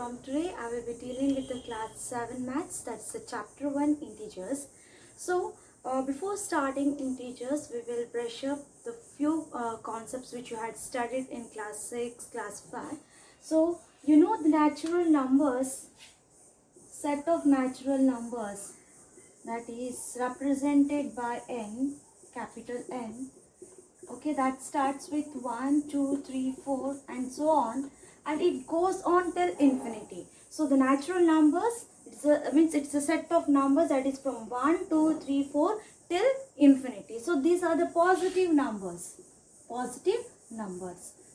from today I will be dealing with the class 7 maths, that's the chapter 1 integers. So before starting integers, we will brush up the few concepts which you had studied in class 6, class 5. So you know the natural numbers, set of natural numbers that is represented by n, capital N. Okay, that starts with 1, 2, 3, 4 and so on, and it goes on till infinity. So the natural numbers, it's a set of numbers that is from 1, 2, 3, 4 till infinity. So these are the positive numbers.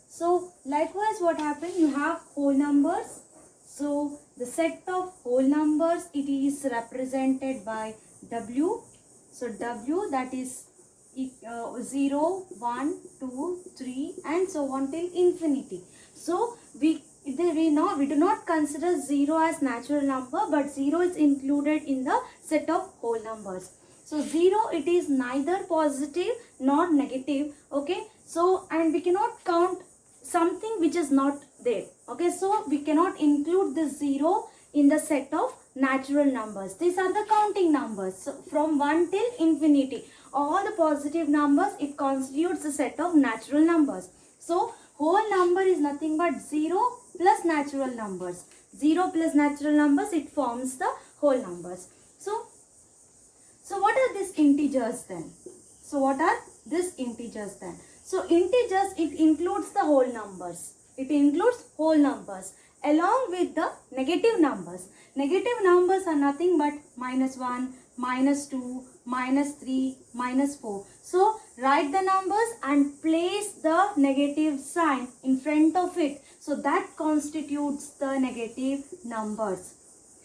So likewise what happened, you have whole numbers. So the set of whole numbers, it is represented by W. So W, that is 0, 1, 2, 3 and so on till infinity. So we do not consider 0 as natural number, but 0 is included in the set of whole numbers. So 0, it is neither positive nor negative. Okay, so and we cannot count something which is not there. Okay, so we cannot include the 0 in the set of natural numbers. These are the counting numbers. So from 1 till infinity, all the positive numbers, it constitutes a set of natural numbers. So whole number is nothing but 0 plus natural numbers. 0 plus natural numbers, it forms the whole numbers. So what are these integers then? So integers, it includes the whole numbers. It includes whole numbers along with the negative numbers. Negative numbers are nothing but -1, -2, -3, -4. So write the numbers and place the negative sign in front of it. So that constitutes the negative numbers.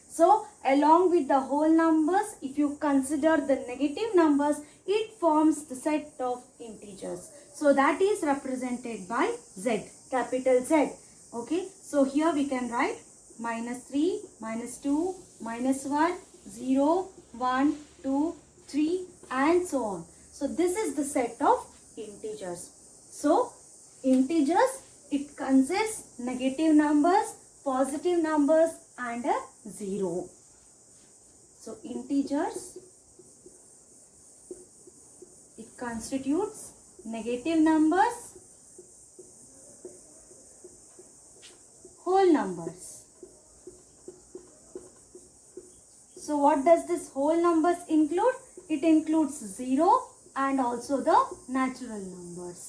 So along with the whole numbers, if you consider the negative numbers, it forms the set of integers. So that is represented by Z, capital Z. Okay, so here we can write -3, -2, -1, 0, 1, 2, 3 and so on. So this is the set of integers. So integers, it consists negative numbers, positive numbers and a 0. So integers, it constitutes negative numbers, whole numbers. So what does this whole numbers include? It includes 0 and also the natural numbers.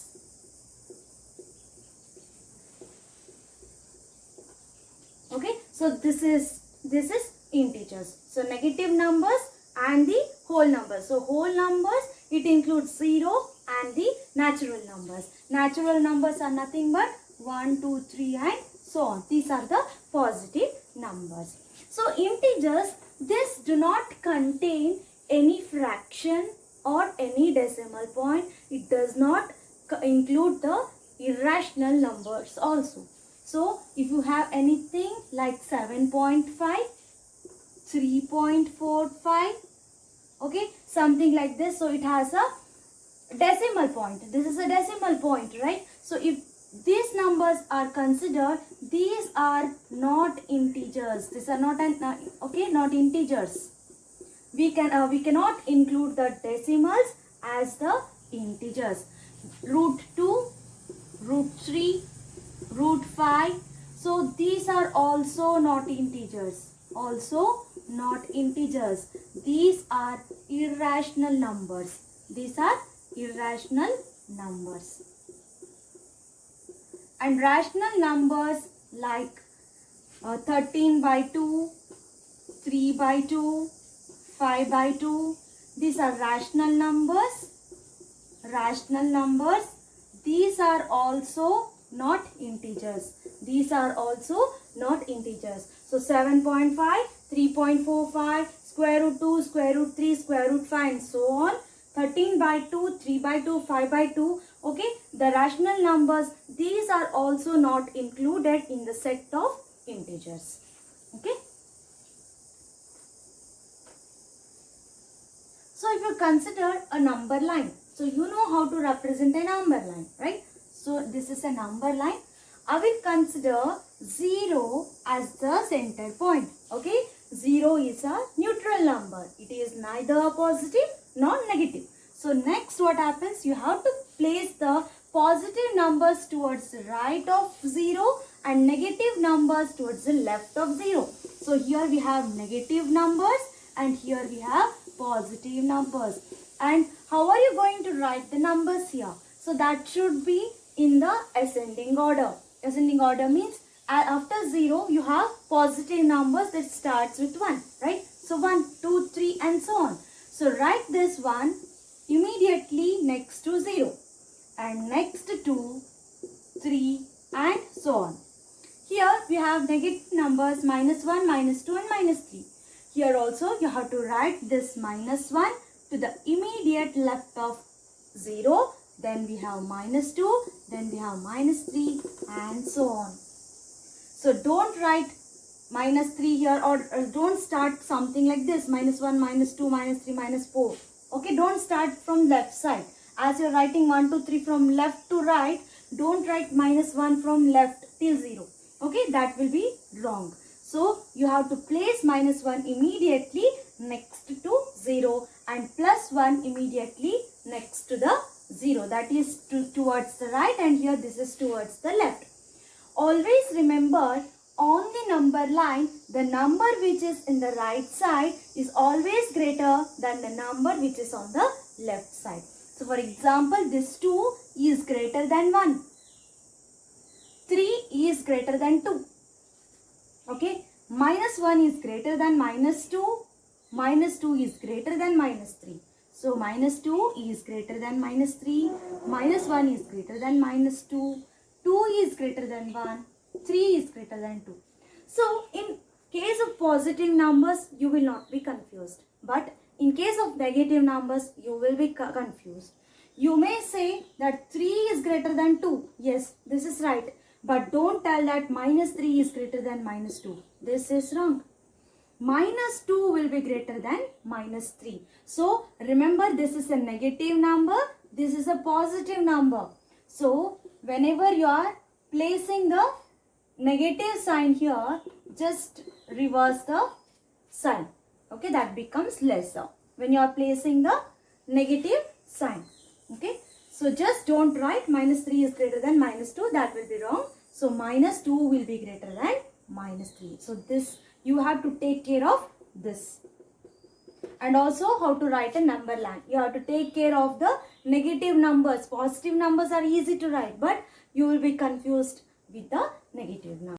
Okay, so this is integers. So negative numbers and the whole numbers. So whole numbers, it includes 0 and the natural numbers. Natural numbers are nothing but 1, 2, 3 and so on. These are the positive numbers. So integers, this do not contain any fraction or any decimal point. It does not include the irrational numbers also. So if you have anything like 7.5, 3.45, okay, something like this, so it has a decimal point. This is a decimal point, right? So if these numbers are considered, these are not integers. These are not not integers. We cannot include the decimals as the integers. √2, √3, √5. So these are also not integers. These are irrational numbers. And rational numbers like 13/2, 3/2, 5/2. These are rational numbers. These are also not integers. So 7.5, 3.45, √2, √3, √5 and so on. 13/2, 3/2, 5/2. Okay, the rational numbers, these are also not included in the set of integers. Okay. So if you consider a number line, so you know how to represent a number line, right? So this is a number line. I will consider 0 as the center point. Okay, 0 is a neutral number. It is neither positive nor negative. So next what happens, you have to place the positive numbers towards the right of 0 and negative numbers towards the left of 0. So here we have negative numbers and here we have positive numbers. And how are you going to write the numbers here? So that should be in the ascending order. Ascending order means after 0 you have positive numbers that starts with 1, right? So 1, 2, 3 and so on. So write this one immediately next to 0 and next to 2, 3 and so on. Here we have negative numbers -1, -2 and -3. Here also you have to write this -1 to the immediate left of 0. Then we have -2, then we have -3 and so on. So don't write -3 here or don't start something like this, -1, -2, -3, -4. Okay, don't start from left side. As you're writing 1, 2, 3 from left to right, don't write -1 from left till 0. Okay, that will be wrong. So you have to place -1 immediately next to 0 and +1 immediately next to the 0. That is towards the right and here this is towards the left. Always remember, on the number line, the number which is in the right side is always greater than the number which is on the left side. So for example, this 2 is greater than 1. 3 is greater than 2. Okay. -1 is greater than -2. -2 is greater than -3. So -2 is greater than -3. -1 is greater than -2. 2 is greater than 1. 3 is greater than 2. So in case of positive numbers, you will not be confused. But in case of negative numbers, you will be confused. You may say that 3 is greater than 2. Yes, this is right. But don't tell that -3 is greater than -2. This is wrong. -2 will be greater than -3. So remember, this is a negative number. This is a positive number. So whenever you are placing the negative sign here, just reverse the sign. Okay, that becomes lesser when you are placing the negative sign. Okay, so just don't write -3 is greater than -2. That will be wrong. So -2 will be greater than -3. So this you have to take care of this. And also how to write a number line. You have to take care of the negative numbers. Positive numbers are easy to write, but you will be confused with the negative numbers.